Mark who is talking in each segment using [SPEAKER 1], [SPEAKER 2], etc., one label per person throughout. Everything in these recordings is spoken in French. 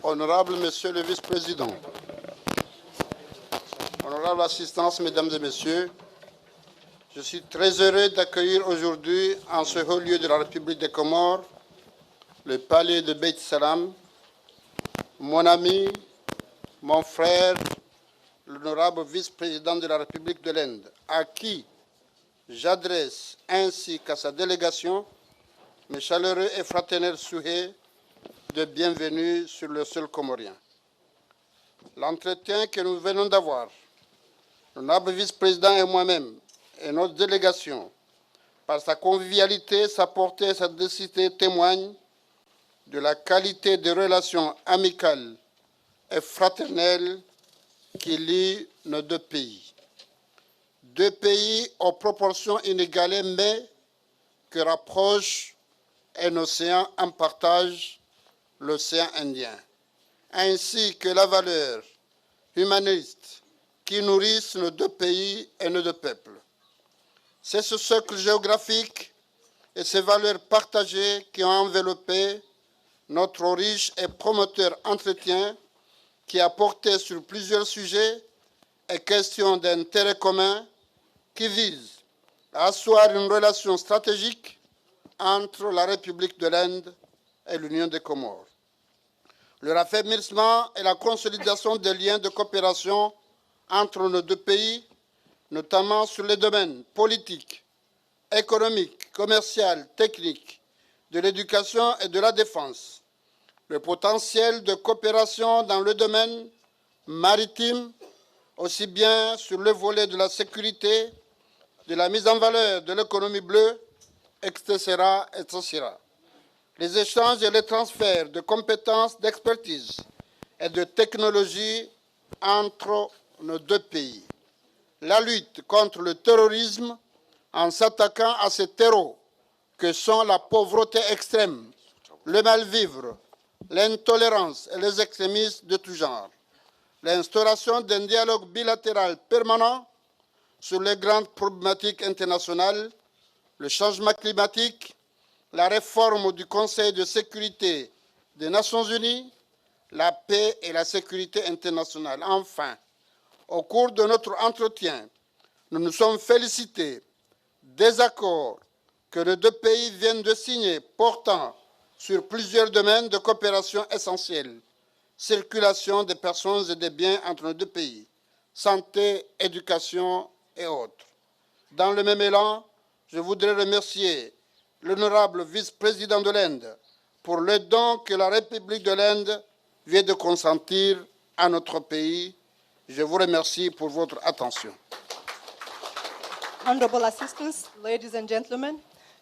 [SPEAKER 1] Honorable Monsieur le Vice-président, honorable assistance, Mesdames et Messieurs, je suis très heureux d'accueillir aujourd'hui en ce haut lieu de la République des Comores, le palais de Beit Salam, mon ami, mon frère, l'honorable vice-président de la République de l'Inde, à qui j'adresse ainsi qu'à sa délégation mes chaleureux et fraternels souhaits de bienvenue sur le sol comorien. L'entretien que nous venons d'avoir, l'honorable vice-président et moi-même, et notre délégation, par sa convivialité, sa portée et sa densité, témoignent de la qualité des relations amicales et fraternelles qui lient nos deux pays. Deux pays aux proportions inégalées, mais que rapproche un océan en partage, l'océan Indien, ainsi que la valeur humaniste qui nourrissent nos deux pays et nos deux peuples. C'est ce socle géographique et ces valeurs partagées qui ont enveloppé notre riche et promoteur entretien qui a porté sur plusieurs sujets et questions d'intérêt commun qui visent à asseoir une relation stratégique entre la République de l'Inde et l'Union des Comores. Le raffermissement et la consolidation des liens de coopération entre nos deux pays, notamment sur les domaines politiques, économiques, commerciaux, techniques, de l'éducation et de la défense. Le potentiel de coopération dans le domaine maritime, aussi bien sur le volet de la sécurité, de la mise en valeur de l'économie bleue, etc., etc. Les échanges et les transferts de compétences, d'expertise et de technologies entre nos deux pays. La lutte contre le terrorisme en s'attaquant à ces terreaux que sont la pauvreté extrême, le mal-vivre, l'intolérance et les extrémismes de tout genre. L'instauration d'un dialogue bilatéral permanent sur les grandes problématiques internationales, le changement climatique, la réforme du Conseil de sécurité des Nations Unies, la paix et la sécurité internationale. Enfin, au cours de notre entretien, nous nous sommes félicités des accords que les deux pays viennent de signer portant sur plusieurs domaines de coopération essentiels, circulation des personnes et des biens entre nos deux pays, santé, éducation et autres. Dans le même élan, je voudrais remercier l'honorable vice-président de l'Inde pour le don que la République de l'Inde vient de consentir à notre pays. Je vous remercie pour votre attention.
[SPEAKER 2] Honorable Assistants, ladies and gentlemen,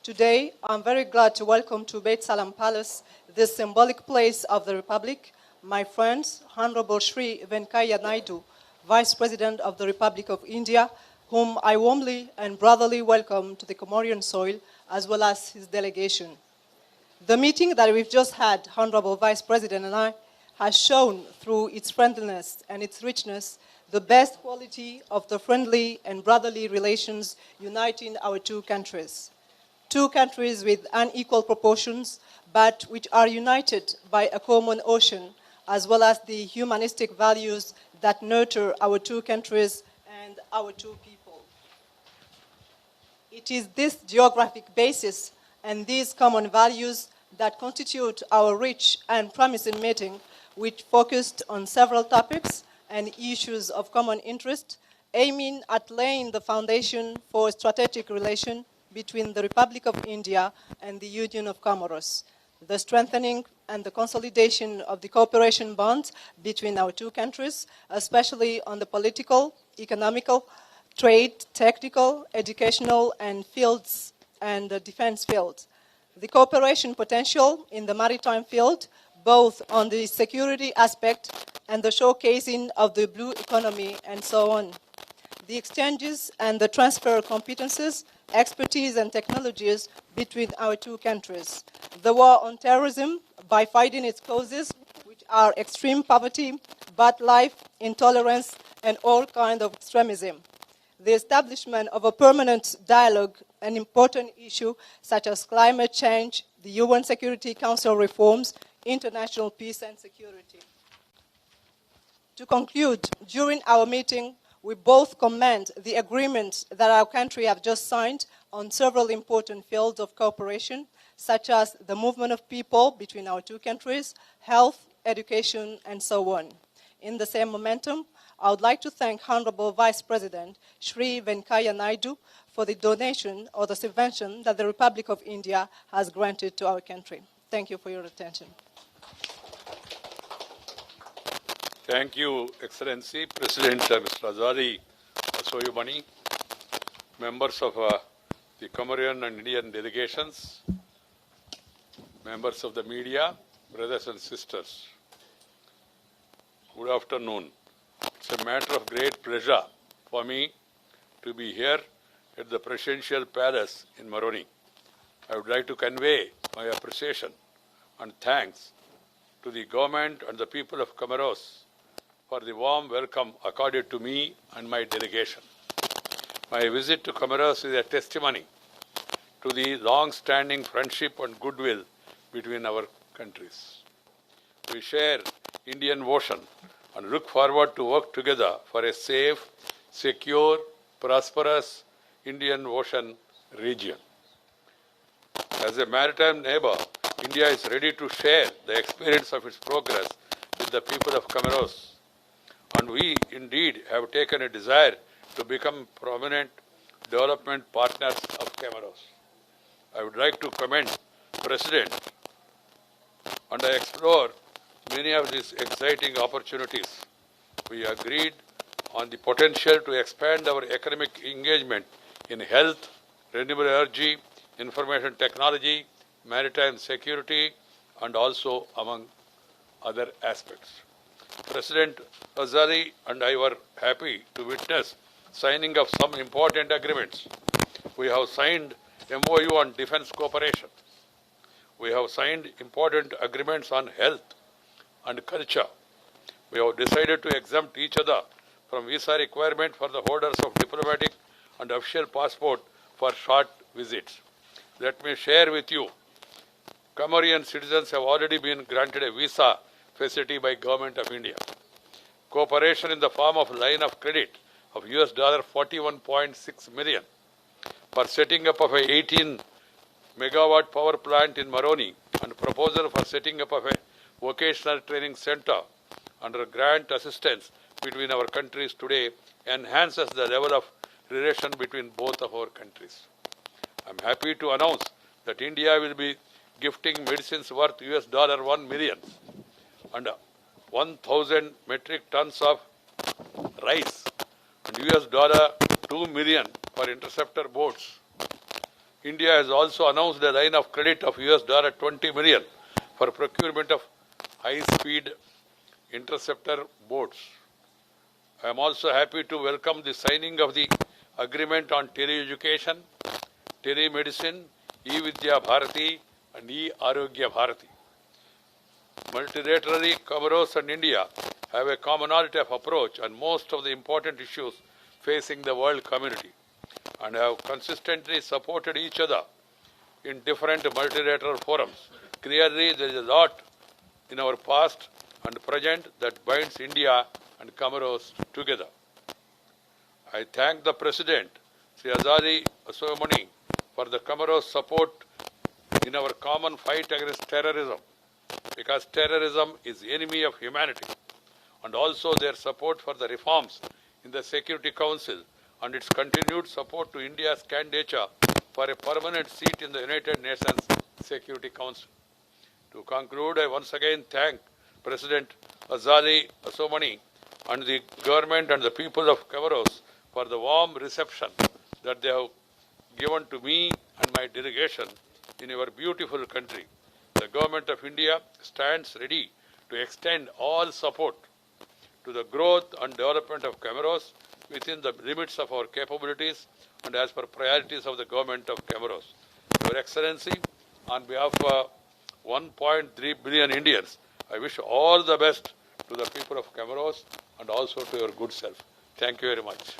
[SPEAKER 2] today I'm very glad to welcome to Beit Salam Palace, this symbolic place of the Republic, my friends, Honorable Shri Venkaiah Naidu, Vice President of the Republic of India, whom I warmly and brotherly welcome to the Comorian soil, as well as his delegation. The meeting that we've just had, Honorable Vice President and I, has shown through its friendliness and its richness the best quality of the friendly and brotherly relations uniting our two countries. Two countries with unequal proportions, but which are united by a common ocean, as well as the humanistic values that nurture our two countries and our two people. It is this geographic basis and these common values that constitute our rich and promising meeting, which focused on several topics and issues of common interest, aiming at laying the foundation for a strategic relation between the Republic of India and the Union of Comoros, the strengthening and the consolidation of the cooperation bonds between our two countries, especially on the political, economical, trade, technical, educational, and fields and the defense field. The cooperation potential in the maritime field, both on the security aspect and the showcasing of the blue economy and so on. The exchanges and the transfer of competences, expertise and technologies between our two countries. The war on terrorism by fighting its causes, which are extreme poverty, bad life, intolerance, and all kinds of extremism. The establishment of a permanent dialogue, an important issue such as climate change, the UN Security Council reforms, international peace and security. To conclude, during our meeting, we both commend the agreement that our country have just signed on several important fields of cooperation, such as the movement of people between our two countries, health, education, and so on. In the same momentum, I would like to thank Honorable Vice President Shri Venkaiah Naidu for the donation or the subvention that the Republic of India has granted to our country. Thank you for your attention.
[SPEAKER 3] Thank you, Excellency, President Mr. Azali Assoumani, members of the Comorian and Indian delegations, members of the media, brothers and sisters. Good afternoon. It's a matter of great pleasure for me to be here at the Presidential Palace in Moroni. I would like to convey my appreciation and thanks to the government and the people of Comoros for the warm welcome accorded to me and my delegation. My visit to Comoros is a testimony to the long-standing friendship and goodwill between our countries. We share Indian Ocean and look forward to work together for a safe, secure, prosperous Indian Ocean region. As a maritime neighbor, India is ready to share the experience of its progress with the people of Comoros, and we indeed have taken a desire to become prominent development partners of Comoros. I would like to commend President and I explore many of these exciting opportunities. We agreed on the potential to expand our economic engagement in health, renewable energy, information technology, maritime security, and also among other aspects. President Azali and I were happy to witness signing of some important agreements. We have signed MOU on defense cooperation. We have signed important agreements on health and culture. We have decided to exempt each other from visa requirement for the holders of diplomatic and official passport for short visits. Let me share with you, Comorian citizens have already been granted a visa facility by Government of India. Cooperation in the form of line of credit of $41.6 million for setting up of a 18 megawatt power plant in Moroni and proposal for setting up of a vocational training center under grant assistance between our countries today enhances the level of relation between both of our countries. I am happy to announce that India will be gifting medicines worth $1 million and 1,000 metric tons of rice and $2 million for interceptor boats. India has also announced a line of credit of $20 million for procurement of high-speed interceptor boats. I am also happy to welcome the signing of the agreement on tele-education, telemedicine, e-Vidya Bharati and e-Arogya Bharati. Multilaterally, Comoros and India have a commonality of approach on most of the important issues facing the world community and have consistently supported each other in different multilateral forums. Clearly, there is a lot in our past and present that binds India and Comoros together. I thank the President, Sri Azali Assoumani, for the Comoros support in our common fight against terrorism, because terrorism is the enemy of humanity, and also their support for the reforms in the Security Council and its continued support to India's candidature for a permanent seat in the United Nations Security Council. To conclude, I once again thank President Azali Assoumani and the government and the people of Comoros for the warm reception that they have given to me and my delegation in your beautiful country. The Government of India stands ready to extend all support to the growth and development of Comoros within the limits of our capabilities and as per priorities of the Government of Comoros. Your Excellency, on behalf of 1.3 billion Indians, I wish all the best to the people of Comoros and also to your good self. Thank you very much.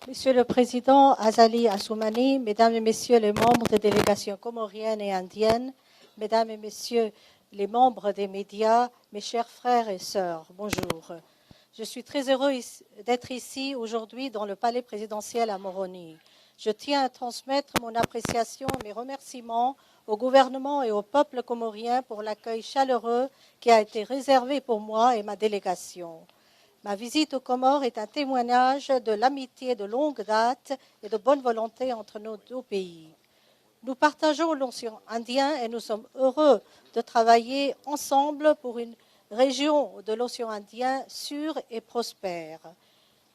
[SPEAKER 4] Monsieur le Président Azali Assoumani, Mesdames et Messieurs les membres des délégations comoriennes et indiennes, Mesdames et Messieurs les membres des médias, mes chers frères et sœurs, bonjour. Je suis très heureux d'être ici aujourd'hui dans le palais présidentiel à Moroni. Je tiens à transmettre mon appréciation et mes remerciements au gouvernement et au peuple comorien pour l'accueil chaleureux qui a été réservé pour moi et ma délégation. Ma visite aux Comores est un témoignage de l'amitié de longue date et de bonne volonté entre nos deux pays. Nous partageons l'océan Indien et nous sommes heureux de travailler ensemble pour une région de l'océan Indien sûre et prospère.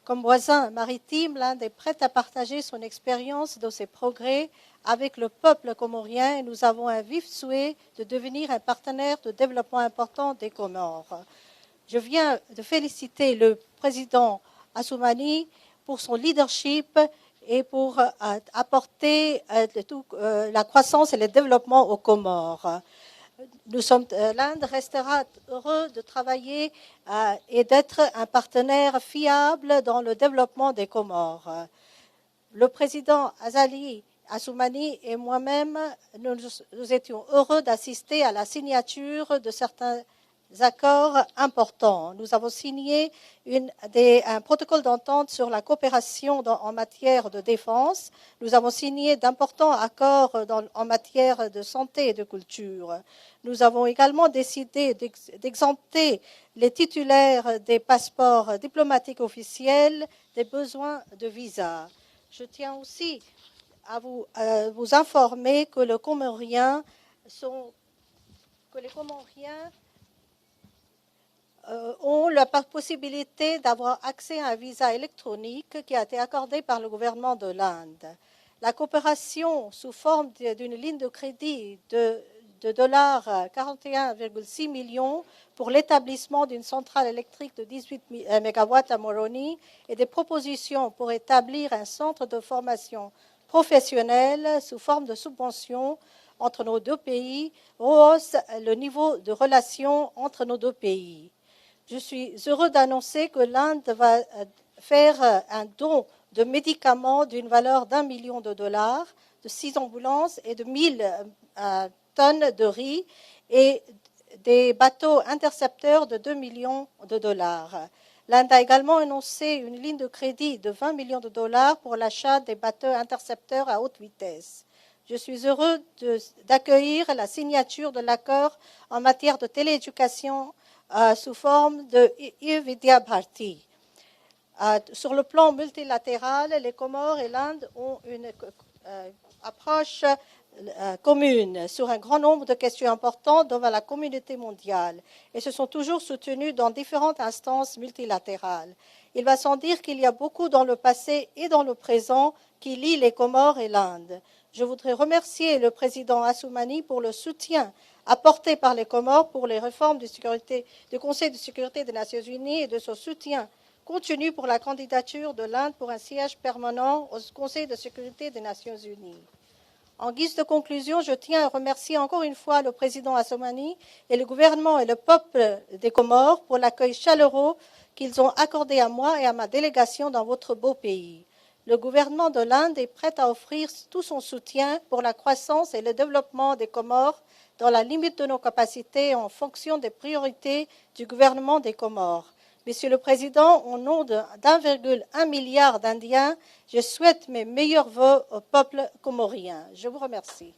[SPEAKER 4] Comme voisin maritime, l'Inde est prête à partager son expérience de ses progrès avec le peuple comorien et nous avons un vif souhait de devenir un partenaire de développement important des Comores. Je viens de féliciter le président Assoumani pour son leadership et pour apporter la croissance et le développement aux Comores. L'Inde restera heureux de travailler et d'être un partenaire fiable dans le développement des Comores. Le président Azali Assoumani et moi-même, nous étions heureux d'assister à la signature de certains accords importants. Nous avons signé un protocole d'entente sur la coopération en matière de défense. Nous avons signé d'importants accords en matière de santé et de culture. Nous avons également décidé d'exempter les titulaires des passeports diplomatiques officiels des besoins de visa. Je tiens aussi à vous informer que les Comoriens ont la possibilité d'avoir accès à un visa électronique qui a été accordé par le gouvernement de l'Inde. La coopération sous forme d'une ligne de crédit de dollars 41,6 millions pour l'établissement d'une centrale électrique de 18 MW à Moroni et des propositions pour établir un centre de formation professionnelle sous forme de subventions entre nos deux pays rehausse le niveau de relations entre nos deux pays. Je suis heureux d'annoncer que l'Inde va faire un don de médicaments d'une valeur d'1 million de dollars, de 6 ambulances et de 1000 tonnes de riz et des bateaux intercepteurs de 2 millions de dollars. L'Inde a également annoncé une ligne de crédit de 20 millions de dollars pour l'achat des bateaux intercepteurs à haute vitesse. Je suis heureux d'accueillir la signature de l'accord en matière de télééducation sous forme de e-Vidya Bharti. Sur le plan multilatéral, les Comores et l'Inde ont une approche commune sur un grand nombre de questions importantes devant la communauté mondiale et se sont toujours soutenus dans différentes instances multilatérales. Il va sans dire qu'il y a beaucoup dans le passé et dans le présent qui lie les Comores et l'Inde. Je voudrais remercier le président Assoumani pour le soutien apporté par les Comores pour les réformes du Conseil de sécurité des Nations Unies et de son soutien continu pour la candidature de l'Inde pour un siège permanent au Conseil de sécurité des Nations Unies. En guise de conclusion, je tiens à remercier encore une fois le président Assoumani et le gouvernement et le peuple des Comores pour l'accueil chaleureux qu'ils ont accordé à moi et à ma délégation dans votre beau pays. Le gouvernement de l'Inde est prêt à offrir tout son soutien pour la croissance et le développement des Comores dans la limite de nos capacités en fonction des priorités du gouvernement des Comores. Monsieur le Président, au nom d'1,1 milliard d'Indiens, je souhaite mes meilleurs vœux au peuple comorien. Je vous remercie.